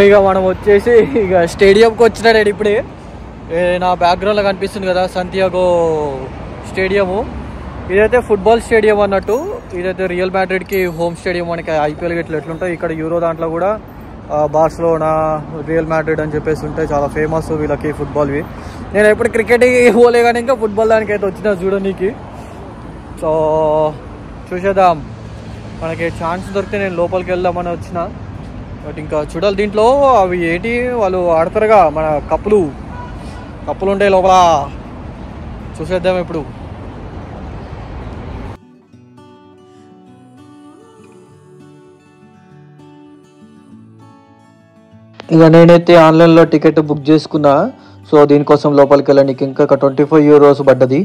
ఇక మనం వచ్చేసి ఇక స్టేడియంకి వచ్చినాడు ఇప్పుడే. నా బ్యాక్గ్రౌండ్లో కనిపిస్తుంది కదా సంతియాగో స్టేడియము. ఇదైతే ఫుట్బాల్ స్టేడియం అన్నట్టు. ఇదైతే రియల్ మ్యాడ్రిడ్కి హోమ్ స్టేడియం. మనకి ఐపీఎల్ గిట్లా ఎట్లుంటాయి ఇక్కడ యూరో దాంట్లో కూడా బార్సిలోనా, రియల్ మ్యాడ్రిడ్ అని చెప్పేసి ఉంటాయి. చాలా ఫేమస్ వీళ్ళకి ఫుట్బాల్వి. నేను ఎప్పుడు క్రికెట్ పోలే కానీ ఇంకా ఫుట్బాల్ దానికైతే వచ్చిన చూడడానికి. సో చూసేద్దాం, మనకి ఛాన్స్ దొరికితే నేను లోపలికి వెళ్దామని వచ్చిన. బట్ ఇంకా చూడాలి. దీంట్లో అవి ఏంటి వాళ్ళు ఆడతారుగా మన కప్పులు ఉంటాయి లోపల. చూసేద్దాం ఇప్పుడు. ఇక నేనైతే ఆన్లైన్లో టికెట్ బుక్ చేసుకున్నా. సో దీనికోసం లోపలికి వెళ్ళడానికి ఇంకా 25 euros పడ్డది.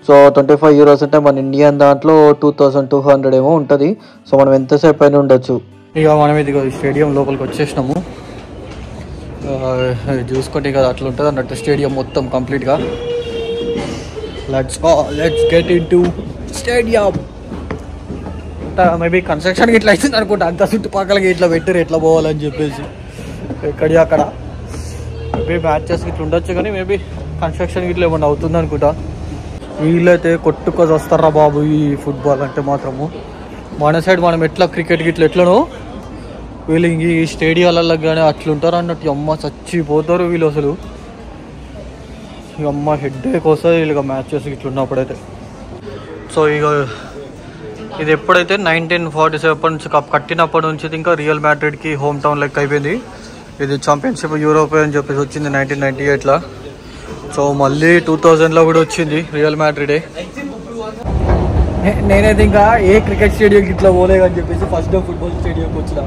సో 25 euros అంటే మన ఇండియన్ దాంట్లో 2200 ఏమో ఉంటుంది. సో మనం ఎంతసేపు అయినా ఉండొచ్చు. ఇక మనం ఇది స్టేడియం లోపలికి వచ్చేసినాము. చూసుకుంటే కదా అట్లా ఉంటుంది అన్నట్టు స్టేడియం మొత్తం కంప్లీట్గా. Let's get in to stadium. Maybe construction ఇట్లా అవుతుంది అనుకుంటా. అంత చుట్టుపక్కలకి ఇట్లా పెట్టారు ఎట్లా పోవాలని చెప్పేసి. ఎక్కడి అక్కడ మేబీ మ్యాచెస్ ఇట్లా ఉండొచ్చు కానీ మేబీ కన్స్ట్రక్షన్ ఇట్లా ఏమన్నా అవుతుంది అనుకుంటా. వీళ్ళైతే కొట్టుకొని వస్తారా బాబు ఈ ఫుట్బాల్ అంటే మాత్రము. మన సైడ్ మనం ఎట్లా క్రికెట్ గిట్లా ఎట్లనో వీళ్ళు ఇంక ఈ స్టేడియాలలో కానీ అట్లుంటారు అన్నట్టు. అమ్మ చచ్చిపోతారు వీళ్ళు అసలు. అమ్మ హెడ్ఏక్ వస్తుంది వీళ్ళకి మ్యాచెస్ ఇట్లా ఉన్నప్పుడైతే. సో ఇక ఇది ఎప్పుడైతే 1947 నుంచి కప్ కట్టినప్పటి నుంచి ఇంకా రియల్ మ్యాడ్రిడ్కి హోమ్ టౌన్ లెక్క అయిపోయింది. ఇది ఛాంపియన్షిప్ యూరోప్ అని చెప్పేసి వచ్చింది 1998లో. సో మళ్ళీ 2000లో కూడా వచ్చింది రియల్ మ్యాడ్రిడే. నేనైతే ఇంకా ఏ క్రికెట్ స్టేడియంకి ఇట్లా పోలేదు అని చెప్పేసి ఫస్ట్ డే ఫుట్బాల్ స్టేడియంకి వచ్చిన.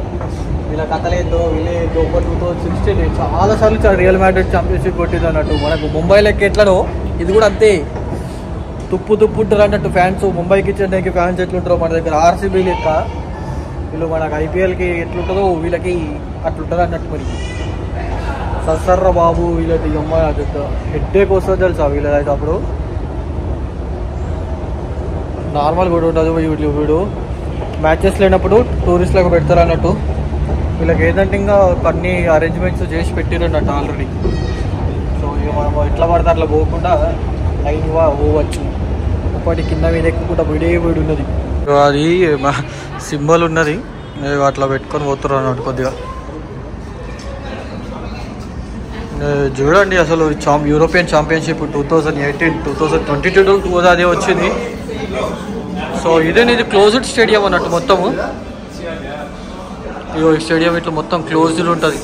వీళ్ళ కథలేదో వీళ్ళేదో 2016 చాలాసార్లు రియల్ మ్యాడ్రిడ్ ఛాంపియన్షిప్ కొట్టింది అన్నట్టు. మనకు ముంబై లెక్క ఎట్లనో ఇది కూడా అంతే. తుప్పు ఉంటారు అన్నట్టు ఫ్యాన్స్. ముంబైకి చెన్నైకి ఫ్యాన్స్ ఎట్లుంటారో మన దగ్గర ఆర్సీబీ లెక్క వీళ్ళు మనకు ఐపీఎల్కి ఎట్లుంటుందో వీళ్ళకి అట్లుంటుంది అన్నట్టు. మరి సర్రా బాబు వీళ్ళైతే అమ్మ హెడ్ఏక్ వస్తుంది తెలుసా వీళ్ళైతే. అప్పుడు నార్మల్ కూడా ఉంటుంది వీడు మ్యాచెస్ లేనప్పుడు టూరిస్ట్లకు పెడతారు అన్నట్టు. వీళ్ళకి ఏంటంటే ఇంకా అన్ని అరేంజ్మెంట్స్ చేసి పెట్టారు అన్నట్టు ఆల్రెడీ. సో ఇక మనం ఎట్లా పడితే అట్లా పోకుండా లైన్గా పోవచ్చు. ఒకటి కింద మీద ఎక్కుకుంటా వీడి ఉన్నది. అది సింబల్ ఉన్నది అట్లా పెట్టుకొని పోతున్నారు అన్నట్టు. కొద్దిగా చూడండి అసలు యూరోపియన్ ఛాంపియన్షిప్ 2018, 2022 అదే వచ్చింది. సో ఇది క్లోజ్డ్ స్టేడియం అన్నట్టు మొత్తము. ఈ స్టేడియం ఇట్లా మొత్తం క్లోజ్డ్ ఉంటుంది.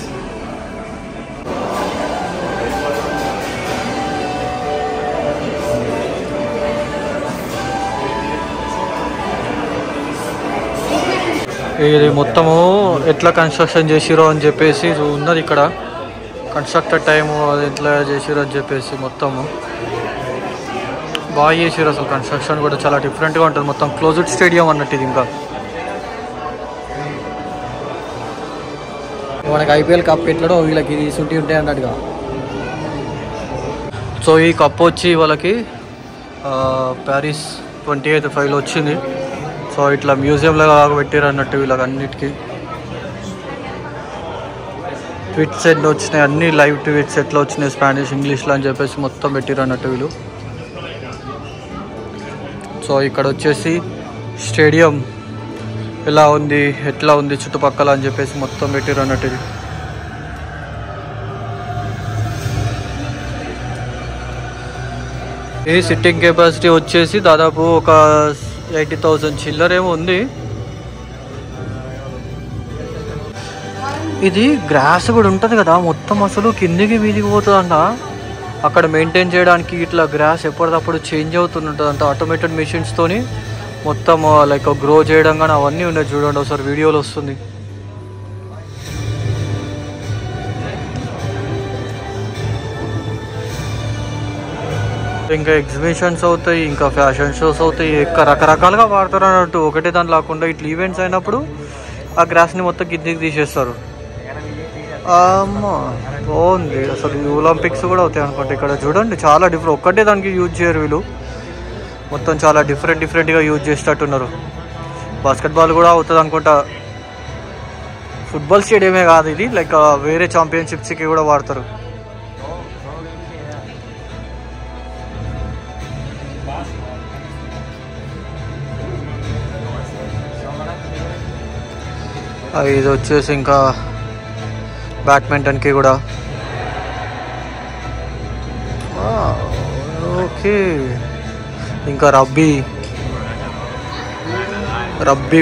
ఇది మొత్తము ఎట్లా కన్స్ట్రక్షన్ చేసిరో అని చెప్పేసి ఉన్నది ఇక్కడ. కన్స్ట్రక్టర్ టైము అది ఎట్లా చేసిరో అని చెప్పేసి మొత్తము బాగా చేసిరు. అసలు కన్స్ట్రక్షన్ కూడా చాలా డిఫరెంట్గా ఉంటుంది. మొత్తం క్లోజ్డ్ స్టేడియం అన్నట్టు ఇది. ఇంకా మనకి ఐపీఎల్ కప్ ఎట్లడో వీళ్ళకి ఇది సుంటి ఉంటాయి అన్నట్టుగా. సో ఈ కప్ వచ్చి వాళ్ళకి ప్యారిస్ 2005లో వచ్చింది. సో ఇట్లా మ్యూజియంలో పెట్టారు అన్నట్టు వీళ్ళకి అన్నిటికీ. ట్వీట్స్ ఎన్ని వచ్చినాయి అన్ని లైవ్ ట్వీట్స్ ఎట్లా వచ్చినాయి స్పానిష్ ఇంగ్లీష్లో అని చెప్పేసి మొత్తం పెట్టారు అన్నట్టు వీళ్ళు. సో ఇక్కడ వచ్చేసి స్టేడియం ఎలా ఉంది ఎట్లా ఉంది చుట్టుపక్కల అని చెప్పేసి మొత్తం పెట్టారు అన్నట్టు. ఇది ఈ సిట్టింగ్ కెపాసిటీ వచ్చేసి దాదాపు ఒక 80,000 చిల్లరేమో ఉంది. ఇది గ్రాస్ కూడా ఉంటుంది కదా మొత్తం అసలు కిందికి మీదికి పోతుందంట. అక్కడ మెయింటైన్ చేయడానికి ఇట్లా గ్రాస్ ఎప్పటికప్పుడు చేంజ్ అవుతుంటుంది అంట. ఆటోమేటెడ్ మెషిన్స్తోని మొత్తం లైక్ గ్రో చేయడం కానీ అవన్నీ ఉన్నాయి. చూడండి ఒకసారి వీడియోలో వస్తుంది. ఇంకా ఎగ్జిబిషన్స్ అవుతాయి, ఇంకా ఫ్యాషన్ షోస్ అవుతాయి, ఇంకా రకరకాలుగా వాడతారు అన్నట్టు. ఒకటే దాని లేకుండా ఇట్లా ఈవెంట్స్ అయినప్పుడు ఆ గ్రాస్ని మొత్తం కిందికి తీసేస్తారు. బాగుంది అసలు. ఒలింపిక్స్ కూడా అవుతాయి అనుకుంటా. ఇక్కడ చూడండి చాలా డిఫరెంట్. ఒక్కటే దానికి యూజ్ చేయరు వీళ్ళు, మొత్తం చాలా డిఫరెంట్గా యూజ్ చేసేటట్టున్నారు. బాస్కెట్బాల్ కూడా అవుతుంది అనుకుంటా. ఫుట్బాల్ స్టేడియమే కాదు ఇది, లైక్ వేరే ఛాంపియన్షిప్స్కి కూడా వాడతారు. ఇది వచ్చేసి ఇంకా బ్యాడ్మింటన్కి కూడా. ఓకే, ఇంకా రబ్బీ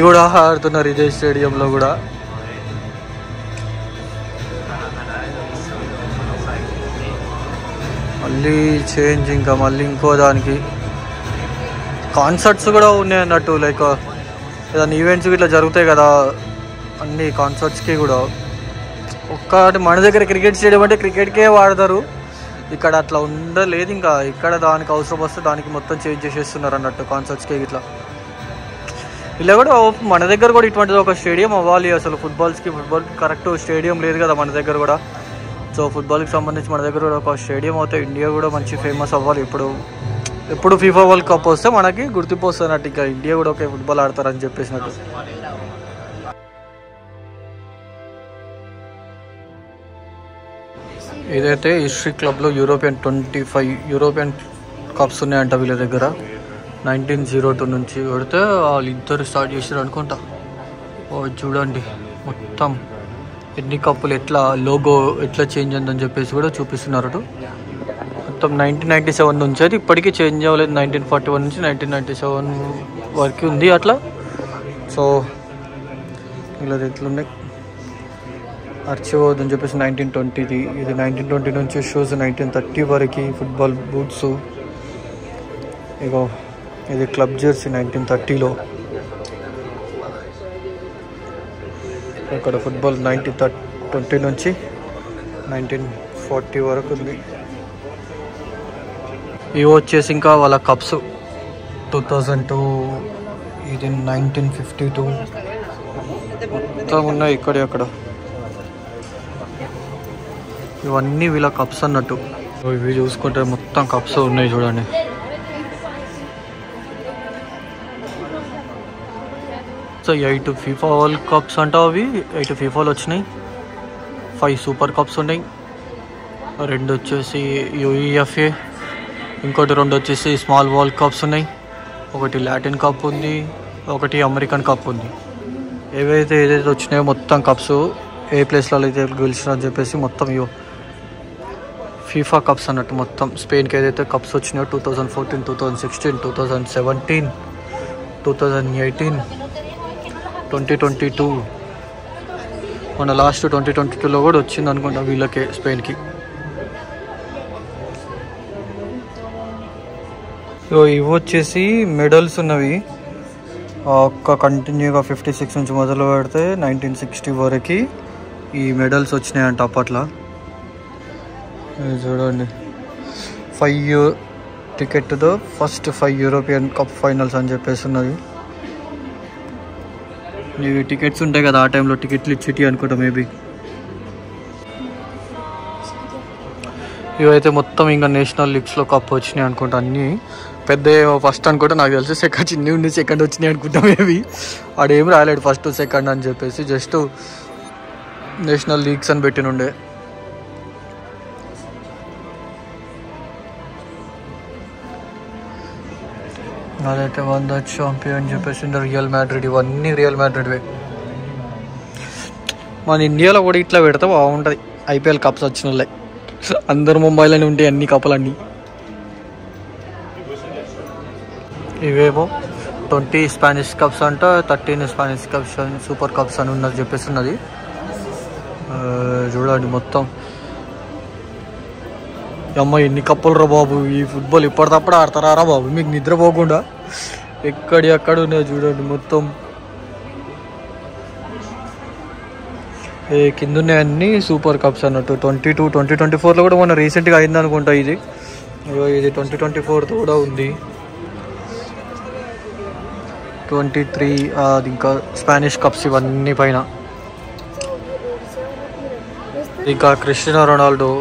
కూడా ఆడుతున్నారు ఇదే స్టేడియంలో కూడా. మళ్ళీ చేంజ్, ఇంకా మళ్ళీ ఇంకో దానికి కాన్సర్ట్స్ కూడా ఉన్నాయి అన్నట్టు. లైక్ ఏదైనా ఈవెంట్స్ ఇట్లా జరుగుతాయి కదా, అన్ని కాన్సర్ట్స్కి కూడా. ఒక్కటి మన దగ్గర క్రికెట్ స్టేడియం అంటే క్రికెట్కే వాడతారు, ఇక్కడ అట్లా ఉండలేదు. ఇంకా ఇక్కడ దానికి అవసరం వస్తే దానికి మొత్తం చేంజ్ చేసేస్తున్నారు అన్నట్టు కాన్సర్ట్స్కి ఇట్లా. ఇలా కూడా మన దగ్గర కూడా ఇటువంటిది ఒక స్టేడియం అవ్వాలి అసలు. ఫుట్బాల్కి కరెక్ట్ స్టేడియం లేదు కదా మన దగ్గర కూడా. సో ఫుట్బాల్కి సంబంధించి మన దగ్గర కూడా ఒక స్టేడియం అవుతే ఇండియా కూడా మంచి ఫేమస్ అవ్వాలి. ఎప్పుడు ఫీఫా వరల్డ్ కప్ వస్తే మనకి గుర్తింపు వస్తున్నట్టు, ఇంకా ఇండియా కూడా ఒకే ఫుట్బాల్ ఆడతారని చెప్పేసినట్టు. ఇదైతే హిస్టరీ క్లబ్లో యూరోపియన్ 25 యూరోపియన్ కప్స్ ఉన్నాయంట వీళ్ళ దగ్గర. 1902 నుంచి పెడితే వాళ్ళిద్దరు స్టార్ట్ చేశారు అనుకుంటా. చూడండి మొత్తం ఎన్ని కప్పులు, ఎట్లా లోగో ఎట్లా చేంజ్ అయిందని చెప్పేసి కూడా చూపిస్తున్నారు. మొత్తం 1997 నుంచి అయితే ఇప్పటికీ చేంజ్ అవ్వలేదు. 1941 నుంచి 1997 వరకు ఉంది అట్లా. సో ఇలా ఎట్లున్నాయి అర్చివద్దని చెప్పేసి 1920ది. ఇది 1920 నుంచి షూస్ 1930 వరకు ఫుట్బాల్ బూట్స్. ఇగో ఇది క్లబ్ జెర్సీ 1930లో. ఇక్కడ ఫుట్బాల్ 1920 నుంచి 1940 వరకు ఉంది. ఇవి వచ్చేసి ఇంకా వాళ్ళ కప్స్ 2002, ఇది 1952 మొత్తం ఉన్నాయి ఇక్కడ అక్కడ. ఇవన్నీ వీళ్ళ కప్స్ అన్నట్టు. ఇవి చూసుకుంటే మొత్తం కప్స్ ఉన్నాయి చూడండి. సో 8 ఫీఫా వరల్డ్ కప్స్ అంట, అవి 8 ఫీఫాలు వచ్చినాయి. 5 సూపర్ కప్స్ ఉన్నాయి. 2 వచ్చేసి యూఈఎఫ్ఏ, ఇంకోటి 2 వచ్చేసి స్మాల్ వరల్డ్ కప్స్ ఉన్నాయి. ఒకటి లాటిన్ కప్ ఉంది, ఒకటి అమెరికన్ కప్ ఉంది. ఏదైతే వచ్చినాయో మొత్తం కప్స్ ఏ ప్లేస్లలో అయితే గెలిచినా అని చెప్పేసి మొత్తం ఇవో ఫీఫా కప్స్ అన్నట్టు. మొత్తం స్పెయిన్కి ఏదైతే కప్స్ వచ్చినాయో 2014, 2016, 2017, 2018, 2022, మన లాస్ట్ 2022లో కూడా వచ్చింది అనుకుంటా వీళ్ళకే, స్పెయిన్కి. ఇవి వచ్చేసి మెడల్స్ ఉన్నవి. ఒక్క కంటిన్యూగా 56 నుంచి మొదలు పెడితే 1960 వరకు ఈ మెడల్స్ వచ్చినాయంట అప్పట్లో. చూడండి 5 టికెట్తో ఫస్ట్ 5 యూరోపియన్ కప్ ఫైనల్స్ అని చెప్పేసి ఉన్నది. ఇవి టికెట్స్ ఉంటాయి కదా, ఆ టైంలో టికెట్లు ఇచ్చిటి అనుకుంటా మేబీ. ఇవైతే మొత్తం ఇంకా నేషనల్ లీగ్స్లో కప్ వచ్చినాయి అనుకుంటా. అన్నీ పెద్ద ఫస్ట్ అనుకుంటా, నాకు తెలిసి సెకండ్ చిన్న ఉండి సెకండ్ వచ్చినాయి అనుకుంటా మేబీ. ఆడేం రాలేడు ఫస్ట్ సెకండ్ అని చెప్పేసి, జస్ట్ నేషనల్ లీగ్స్ అని పెట్టినుండే. అదైతే 100 ఛాంపియన్ అని చెప్పేసి రియల్ మాడ్రిడ్. ఇవన్నీ రియల్ మాడ్రిడ్వే. మన ఇండియాలో కూడా ఇట్లా పెడితే బాగుంటుంది. ఐపీఎల్ కప్స్ వచ్చిన వాళ్ళే అందరు ముంబైలోనే ఉంటాయి అన్ని కప్పులన్నీ. ఇవేమో 20 స్పానిష్ కప్స్ అంట, 13 స్పానిష్ కప్స్ సూపర్ కప్స్ అని ఉన్నది చెప్పేసి ఉన్నది. చూడండి మొత్తం. అమ్మ ఎన్ని కప్పులు రా బాబు, ఈ ఫుట్బాల్ ఇప్పటికప్పుడు ఆడతారా బాబు, మీకు నిద్రపోకుండా. ఎక్కడి అక్కడ ఉన్నాయి చూడండి మొత్తం. కింద ఉన్నాయి అన్ని సూపర్ కప్స్ అన్నట్టు. 22, 2024లో కూడా మొన్న రీసెంట్గా అయింది అనుకుంటా ఇది. ఇది 2024తో కూడా ఉంది. 23 అది ఇంకా స్పానిష్ కప్స్ ఇవన్నీ పైన. ఇంకా Cristiano Ronaldo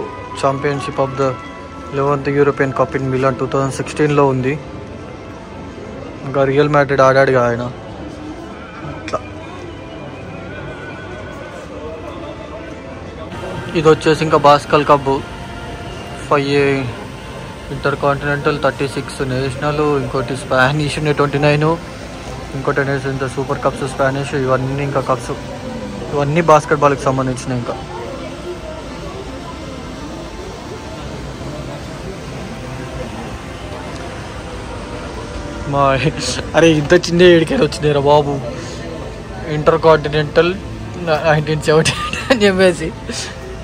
championship of the 11th European cup in Milan 2016లో ఉంది. ఇంకా రియల్ మాడ్రిడ్ ఆడాడుగా ఆయన. అట్లా ఇది వచ్చేసి ఇంకా బాస్కల్ కప్ 5 ఇంటర్ కాంటినెంటల్ 36 నేషనల్, ఇంకోటి స్పానిష్ 29, ఇంకోటి అనేసి ఇంత సూపర్ కప్స్ స్పానిష్, ఇవన్నీ ఇంకా కప్స్, ఇవన్నీ బాస్కెట్బాల్కి సంబంధించినవి. ఇంకా అరే ఇంత చిన్న ఏడికైనా వచ్చినాయిరా బాబు. ఇంటర్ కాంటినెంటల్ 1978 అని చెప్పేసి,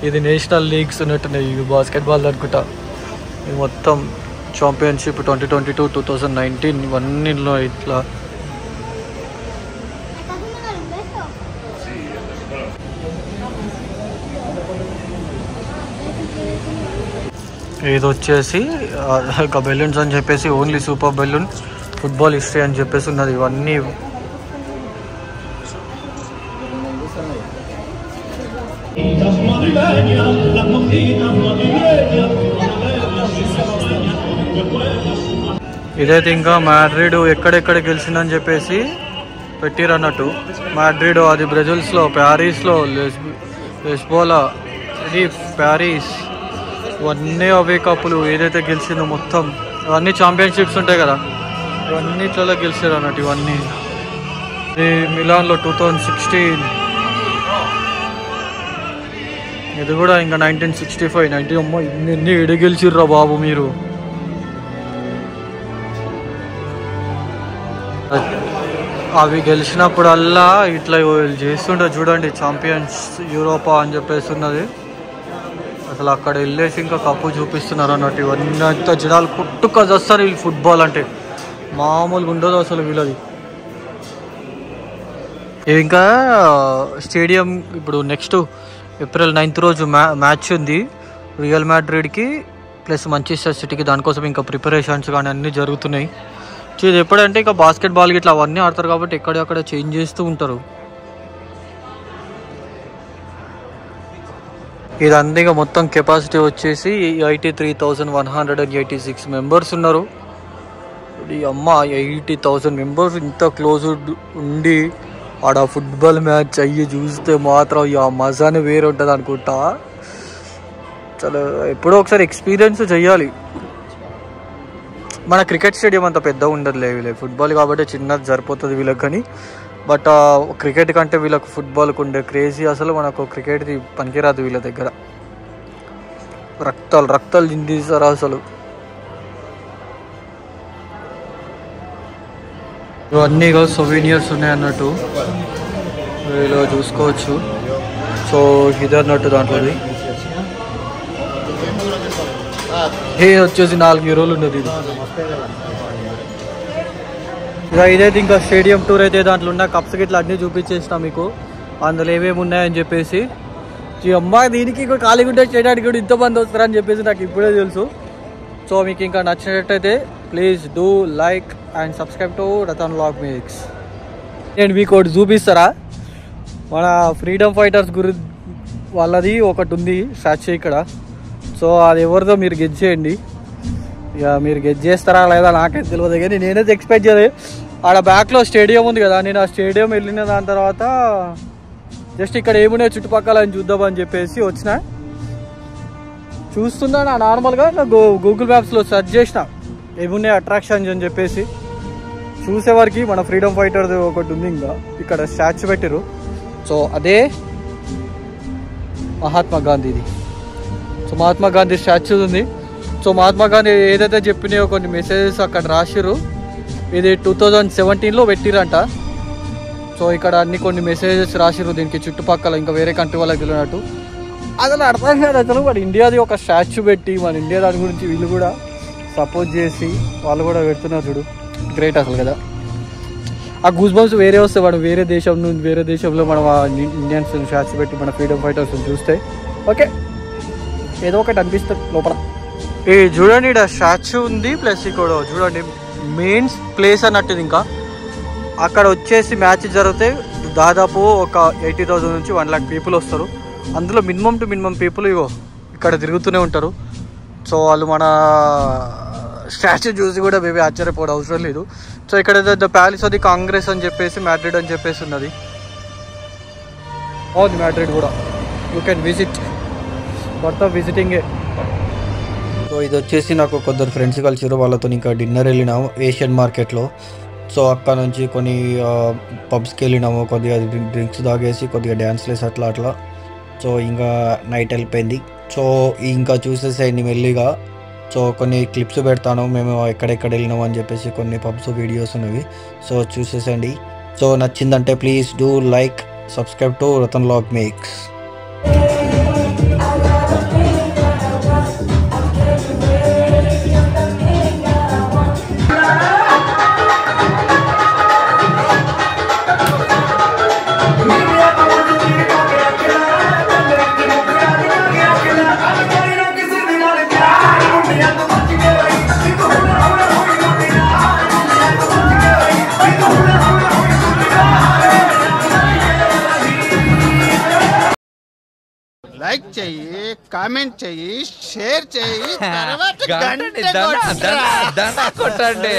ఇది నేషనల్ లీగ్స్ ఉన్నట్టున్నాయి, ఇది బాస్కెట్బాల్ అనుకుంటా. ఇది మొత్తం ఛాంపియన్షిప్ 2022, 2019 ఇవన్నీలో ఇట్లా. ఇది వచ్చేసి ఒక బెలూన్స్ అని చెప్పేసి, only super balloon football history అని చెప్పేసి ఉన్నది. ఇవన్నీ ఇదైతే ఇంకా మాడ్రిడ్ ఎక్కడెక్కడ గెలిచిందని చెప్పేసి పెట్టిరు అన్నట్టు. మాడ్రిడ్ అది బ్రెజిల్స్లో, ప్యారిస్లో, లెస్బోలా, ఇది ప్యారిస్, ఇవన్నీ అవే కప్పులు ఏదైతే గెలిచిందో మొత్తం. ఇవన్నీ ఛాంపియన్షిప్స్ ఉంటాయి కదా, ఇవన్నీ ఇట్లా గెలిచారు అన్నట్టు. ఇవన్నీ ఇది మిలాన్లో 2016, ఇది కూడా ఇంకా 1965, 90. అమ్మ ఇన్ని ఎడి గెలిచిర్రా బాబు మీరు. అవి గెలిచినప్పుడల్లా ఇట్లా చేస్తుండే చూడండి, ఛాంపియన్స్ యూరోపా అని చెప్పేసి ఉన్నది. అసలు అక్కడ వెళ్ళేసి ఇంకా కప్పు చూపిస్తున్నారు అన్నట్టు. ఇవన్నీ అంత జనాలు పుట్టుకొస్తారు వీళ్ళు. ఫుట్బాల్ అంటే మామూలుగా ఉండదు అసలు వీళ్ళది. ఇంకా స్టేడియం ఇప్పుడు నెక్స్ట్ ఏప్రిల్ 9th రోజు మ్యాచ్ ఉంది రియల్ మాడ్రిడ్కి ప్లస్ మాంచెస్టర్ సిటీకి. దానికోసం ఇంకా ప్రిపరేషన్స్ కానీ అన్నీ జరుగుతున్నాయి. ఇది ఎప్పుడంటే ఇంకా బాస్కెట్బాల్ ఇట్లా అవన్నీ ఆడతారు కాబట్టి ఎక్కడెక్కడ చేంజ్ చేస్తూ ఉంటారు. ఇదంతా ఇక మొత్తం కెపాసిటీ వచ్చేసి 83,186 మెంబర్స్ ఉన్నారు. ఈ అమ్మ 80,000 మెంబర్స్ ఇంత క్లోజ్ ఉండి ఆడ ఫుట్బాల్ మ్యాచ్ అయ్యి చూస్తే మాత్రం ఆ మజానే వేరే ఉంటుంది అనుకుంటా. చాలా ఎప్పుడో ఒకసారి ఎక్స్పీరియన్స్ చెయ్యాలి. మన క్రికెట్ స్టేడియం అంత పెద్ద ఉండదులే, వీళ్ళకి ఫుట్బాల్ కాబట్టి చిన్నది సరిపోతుంది వీళ్ళకి. కానీ బట్ క్రికెట్ కంటే వీళ్ళకి ఫుట్బాల్కి ఉండే క్రేజీ అసలు మనకు క్రికెట్ది పనికిరాదు వీళ్ళ దగ్గర. రక్తాలు చిందిస్తారు అసలు. ఇవన్నీ సొవీనియర్స్ ఉన్నాయి అన్నట్టు, వీళ్ళు చూసుకోవచ్చు. సో ఇది అన్నట్టు దాంట్లోది. వచ్చేసి 4 యూరోలు ఉన్నది ఇది. ఇదైతే ఇంకా స్టేడియం టూర్ అయితే దాంట్లో ఉన్న కప్స్ గిట్లా అన్నీ చూపించేసిన మీకు, అందులో ఏమేమి ఉన్నాయని చెప్పేసి. ఈ అమ్మాయి దీనికి ఖాళీ ఉంటే స్టేడియానికి కూడా ఇంతమంది వస్తారని చెప్పేసి నాకు ఇప్పుడే తెలుసు. సో మీకు ఇంకా నచ్చినట్టయితే please do like and subscribe to Ratan vlog mix. నేను మీకు ఒకటి చూపిస్తారా, మన ఫ్రీడమ్ ఫైటర్స్ వాళ్ళది ఒకటి ఉంది స్టాచ్యూ ఇక్కడ. సో అది ఎవరిదో మీరు గెస్ చేయండి. ఇక మీరు గెస్ చేస్తారా లేదా నాకైతే తెలియదు, కానీ నేనైతే ఎక్స్పెక్ట్ చేయలేదు. ఆడ బ్యాక్లో స్టేడియం ఉంది కదా, నేను ఆ స్టేడియం వెళ్ళిన దాని తర్వాత జస్ట్ ఇక్కడ ఏమున్నాయో చుట్టుపక్కల అని చూద్దామని చెప్పేసి వచ్చిన. చూస్తున్నా నార్మల్గా గూగుల్ మ్యాప్స్లో సెర్చ్ చేసిన ఏమున్నాయి అట్రాక్షన్స్ అని చెప్పేసి. చూసేవారికి మన ఫ్రీడమ్ ఫైటర్ది ఒకటి ఉంది ఇంకా ఇక్కడ స్టాచ్యూ పెట్టారు. సో అదే మహాత్మా గాంధీది. సో మహాత్మా గాంధీ స్టాచ్యూ ఉంది. సో మహాత్మా గాంధీ ఏదైతే చెప్పినాయో కొన్ని మెసేజెస్ అక్కడ రాసిర్రు. ఇది 2017లో పెట్టిరంట. సో ఇక్కడ అన్ని కొన్ని మెసేజెస్ రాసిర్రు దీనికి చుట్టుపక్కల, ఇంకా వేరే కంట్రీ వాళ్ళకి తెలియనట్టు. అసలు అర్థం కాదు అసలు. మన ఇండియాది ఒక స్టాచ్యూ పెట్టి మన ఇండియా దాని గురించి వీళ్ళు కూడా సపోర్ట్ చేసి వాళ్ళు కూడా పెడుతున్నారు చూడు, గ్రేట్ అసలు కదా. ఆ గూస్ బంప్స్ వేరే వస్తే మనం వేరే దేశంలో మనం ఇండియన్స్ స్టాచ్యూ పెట్టి మన ఫ్రీడమ్ ఫైటర్స్ చూస్తే ఓకే ఏదో ఒకటి అనిపిస్తుంది లోపల. ఈ చూడండి ఇక్కడ స్టాచ్యూ ఉంది, ప్లస్ ఇక్కడ చూడండి మెయిన్ ప్లేస్ అన్నట్టు. ఇంకా అక్కడ వచ్చేసి మ్యాచ్ జరిగితే దాదాపు ఒక 80,000 నుంచి 1 lakh పీపుల్ వస్తారు. అందులో మినిమం టు మినిమం పీపుల్ ఇక్కడ తిరుగుతూనే ఉంటారు. సో వాళ్ళు మన స్టాచ్యూ చూసి కూడా మేబీ ఆశ్చర్యపోవడం అవసరం లేదు. సో ఇక్కడ ద ప్యాలెస్ అది కాంగ్రెస్ అని చెప్పేసి మాడ్రిడ్ అని చెప్పేసి ఉన్నది. అవును మాడ్రిడ్ కూడా యూ కెన్ విజిట్. మొత్తం విజిటింగే. సో ఇది వచ్చేసి నాకు కొందరు ఫ్రెండ్స్ కలిసిరు, వాళ్ళతో ఇంకా డిన్నర్ వెళ్ళినాము ఏషియన్ మార్కెట్లో. సో అక్కడ నుంచి కొన్ని పబ్స్కి వెళ్ళినాము, కొద్దిగా డ్రింక్స్ తాగేసి కొద్దిగా డ్యాన్స్లు వేసి అట్లా. సో ఇంకా నైట్ వెళ్ళిపోయింది. సో ఇంకా చూసేసేయండి మెల్లిగా. సో కొన్ని క్లిప్స్ పెడతాను మేము ఎక్కడెక్కడ వెళ్ళినాము అని చెప్పేసి, కొన్ని పబ్స్ వీడియోస్ ఉన్నవి. సో చూసేసండి. సో నచ్చిందంటే please do like, subscribe to Ratan vlog makes. Like చెయ్యి, కామెంట్ చెయ్యి, షేర్ చెయ్యి, తర్వాత గంట కొట్టండి.